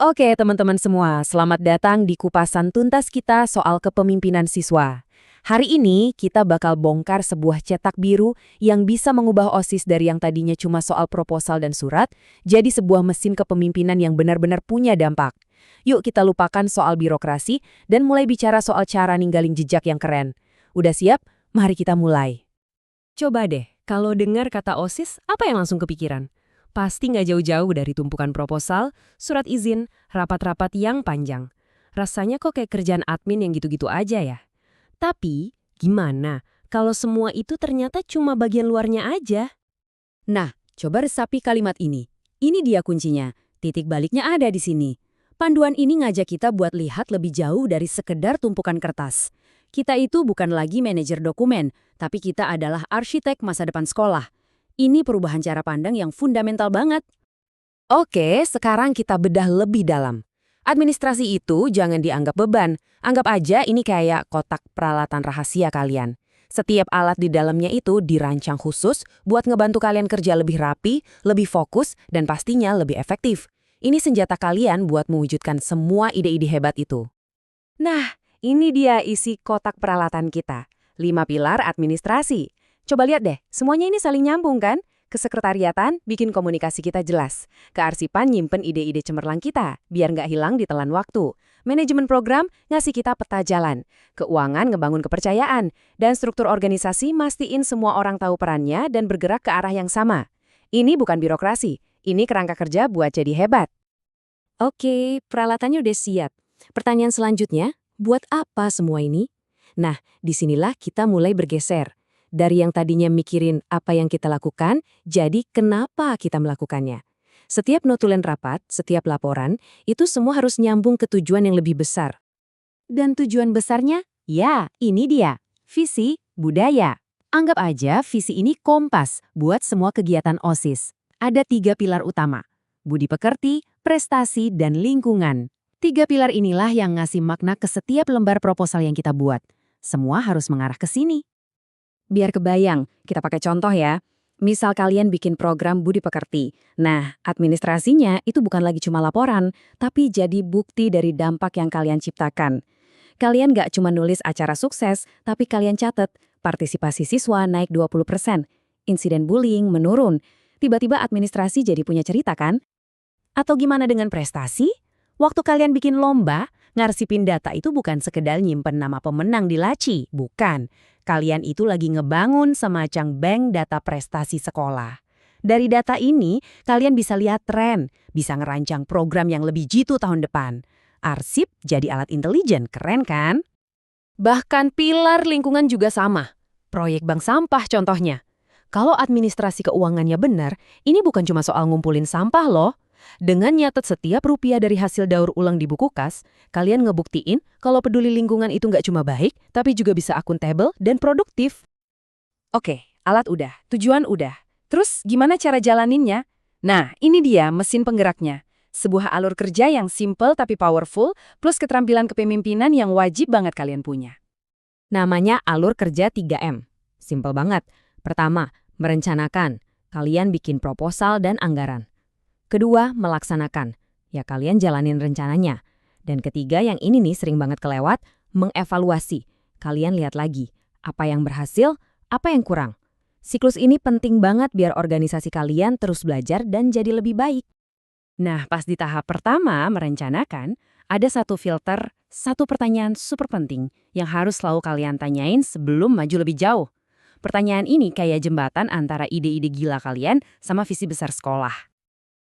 Oke, teman-teman semua, selamat datang di kupasan tuntas kita soal kepemimpinan siswa. Hari ini kita bakal bongkar sebuah cetak biru yang bisa mengubah OSIS dari yang tadinya cuma soal proposal dan surat, jadi sebuah mesin kepemimpinan yang benar-benar punya dampak. Yuk kita lupakan soal birokrasi dan mulai bicara soal cara ninggalin jejak yang keren. Udah siap? Mari kita mulai. Coba deh, kalau dengar kata OSIS, apa yang langsung kepikiran? Pasti nggak jauh-jauh dari tumpukan proposal, surat izin, rapat-rapat yang panjang. Rasanya kok kayak kerjaan admin yang gitu-gitu aja ya. Tapi, gimana kalau semua itu ternyata cuma bagian luarnya aja? Nah, coba resapi kalimat ini. Ini dia kuncinya. Titik baliknya ada di sini. Panduan ini ngajak kita buat lihat lebih jauh dari sekedar tumpukan kertas. Kita itu bukan lagi manajer dokumen, tapi kita adalah arsitek masa depan sekolah. Ini perubahan cara pandang yang fundamental banget. Oke, sekarang kita bedah lebih dalam. Administrasi itu jangan dianggap beban. Anggap aja ini kayak kotak peralatan rahasia kalian. Setiap alat di dalamnya itu dirancang khusus buat ngebantu kalian kerja lebih rapi, lebih fokus, dan pastinya lebih efektif. Ini senjata kalian buat mewujudkan semua ide-ide hebat itu. Nah, ini dia isi kotak peralatan kita. 5 pilar administrasi. Coba lihat deh, semuanya ini saling nyambung kan? Kesekretariatan bikin komunikasi kita jelas. Kearsipan nyimpen ide-ide cemerlang kita, biar nggak hilang di telan waktu. Manajemen program ngasih kita peta jalan. Keuangan ngebangun kepercayaan. Dan struktur organisasi mastiin semua orang tahu perannya dan bergerak ke arah yang sama. Ini bukan birokrasi, ini kerangka kerja buat jadi hebat. Oke, peralatannya udah siap. Pertanyaan selanjutnya, buat apa semua ini? Nah, disinilah kita mulai bergeser. Dari yang tadinya mikirin apa yang kita lakukan, jadi kenapa kita melakukannya. Setiap notulen rapat, setiap laporan, itu semua harus nyambung ke tujuan yang lebih besar. Dan tujuan besarnya? Ya, ini dia. Visi, budaya. Anggap aja visi ini kompas buat semua kegiatan OSIS. Ada 3 pilar utama. Budi pekerti, prestasi, dan lingkungan. 3 pilar inilah yang ngasih makna ke setiap lembar proposal yang kita buat. Semua harus mengarah ke sini. Biar kebayang, kita pakai contoh ya. Misal kalian bikin program budi pekerti. Nah, administrasinya itu bukan lagi cuma laporan, tapi jadi bukti dari dampak yang kalian ciptakan. Kalian nggak cuma nulis acara sukses, tapi kalian catat partisipasi siswa naik 20%, insiden bullying menurun. Tiba-tiba administrasi jadi punya cerita kan? Atau gimana dengan prestasi? Waktu kalian bikin lomba, ngarsipin data itu bukan sekedar nyimpen nama pemenang di laci, bukan. Kalian itu lagi ngebangun semacam bank data prestasi sekolah. Dari data ini, kalian bisa lihat tren, bisa ngerancang program yang lebih jitu tahun depan. Arsip jadi alat intelijen, keren kan? Bahkan pilar lingkungan juga sama. Proyek bank sampah contohnya. Kalau administrasi keuangannya benar, ini bukan cuma soal ngumpulin sampah loh. Dengan nyatet setiap rupiah dari hasil daur ulang di buku kas, kalian ngebuktiin kalau peduli lingkungan itu nggak cuma baik, tapi juga bisa akuntabel dan produktif. Oke, alat udah, tujuan udah. Terus gimana cara jalaninnya? Nah, ini dia mesin penggeraknya. Sebuah alur kerja yang simple tapi powerful, plus keterampilan kepemimpinan yang wajib banget kalian punya. Namanya alur kerja 3M. Simple banget. Pertama, merencanakan. Kalian bikin proposal dan anggaran. Kedua, melaksanakan. Ya kalian jalanin rencananya. Dan ketiga yang ini nih sering banget kelewat, mengevaluasi. Kalian lihat lagi, apa yang berhasil, apa yang kurang. Siklus ini penting banget biar organisasi kalian terus belajar dan jadi lebih baik. Nah, pas di tahap pertama, merencanakan, ada satu filter, satu pertanyaan super penting yang harus selalu kalian tanyain sebelum maju lebih jauh. Pertanyaan ini kayak jembatan antara ide-ide gila kalian sama visi besar sekolah.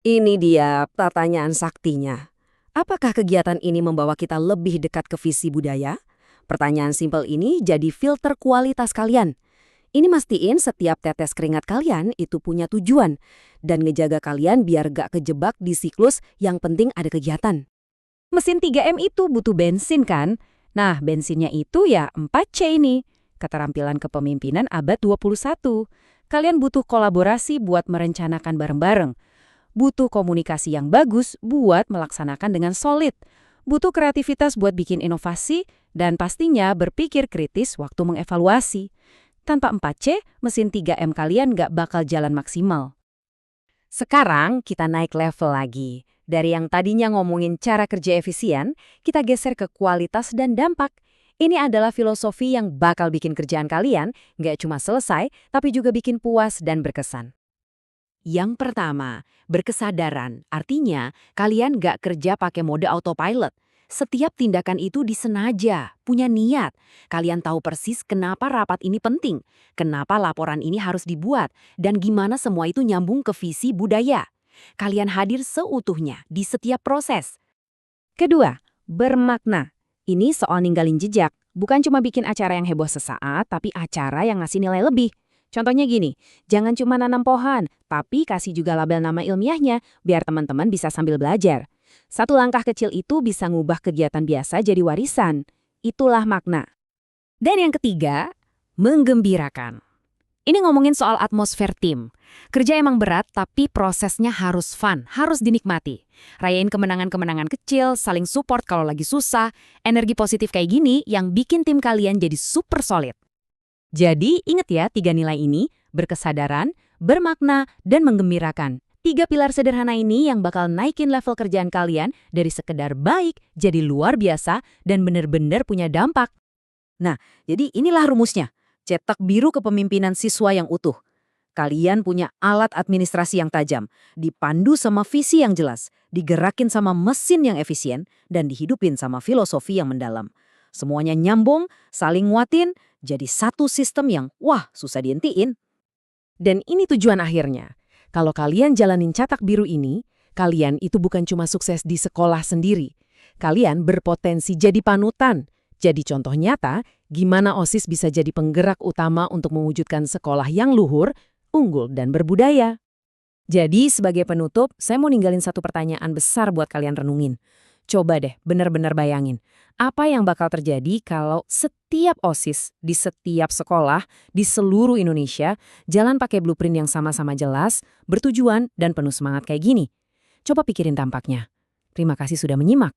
Ini dia pertanyaan saktinya. Apakah kegiatan ini membawa kita lebih dekat ke visi budaya? Pertanyaan simpel ini jadi filter kualitas kalian. Ini mastiin setiap tetes keringat kalian itu punya tujuan dan ngejaga kalian biar gak kejebak di siklus yang penting ada kegiatan. Mesin 3M itu butuh bensin kan? Nah, bensinnya itu ya 4C ini. Keterampilan kepemimpinan abad 21. Kalian butuh kolaborasi buat merencanakan bareng-bareng. Butuh komunikasi yang bagus buat melaksanakan dengan solid. Butuh kreativitas buat bikin inovasi, dan pastinya berpikir kritis waktu mengevaluasi. Tanpa 4C, mesin 3M kalian nggak bakal jalan maksimal. Sekarang kita naik level lagi. Dari yang tadinya ngomongin cara kerja efisien, kita geser ke kualitas dan dampak. Ini adalah filosofi yang bakal bikin kerjaan kalian nggak cuma selesai, tapi juga bikin puas dan berkesan. Yang pertama, berkesadaran. Artinya, kalian nggak kerja pakai mode autopilot. Setiap tindakan itu disengaja, punya niat. Kalian tahu persis kenapa rapat ini penting, kenapa laporan ini harus dibuat, dan gimana semua itu nyambung ke visi budaya. Kalian hadir seutuhnya di setiap proses. Kedua, bermakna. Ini soal ninggalin jejak, bukan cuma bikin acara yang heboh sesaat, tapi acara yang ngasih nilai lebih. Contohnya gini, jangan cuma nanam pohon, tapi kasih juga label nama ilmiahnya, biar teman-teman bisa sambil belajar. Satu langkah kecil itu bisa ngubah kegiatan biasa jadi warisan. Itulah makna. Dan yang ketiga, menggembirakan. Ini ngomongin soal atmosfer tim. Kerja emang berat, tapi prosesnya harus fun, harus dinikmati. Rayain kemenangan-kemenangan kecil, saling support kalau lagi susah, energi positif kayak gini yang bikin tim kalian jadi super solid. Jadi ingat ya 3 nilai ini, berkesadaran, bermakna, dan menggembirakan. 3 pilar sederhana ini yang bakal naikin level kerjaan kalian dari sekedar baik jadi luar biasa dan bener-bener punya dampak. Nah, jadi inilah rumusnya. Cetak biru kepemimpinan siswa yang utuh. Kalian punya alat administrasi yang tajam, dipandu sama visi yang jelas, digerakin sama mesin yang efisien, dan dihidupin sama filosofi yang mendalam. Semuanya nyambung, saling nguatin, jadi satu sistem yang, wah, susah dihentiin. Dan ini tujuan akhirnya. Kalau kalian jalanin cetak biru ini, kalian itu bukan cuma sukses di sekolah sendiri. Kalian berpotensi jadi panutan. Jadi contoh nyata, gimana OSIS bisa jadi penggerak utama untuk mewujudkan sekolah yang luhur, unggul, dan berbudaya. Jadi sebagai penutup, saya mau ninggalin satu pertanyaan besar buat kalian renungin. Coba deh benar-benar bayangin, apa yang bakal terjadi kalau setiap OSIS di setiap sekolah di seluruh Indonesia jalan pakai blueprint yang sama-sama jelas, bertujuan, dan penuh semangat kayak gini. Coba pikirin dampaknya. Terima kasih sudah menyimak.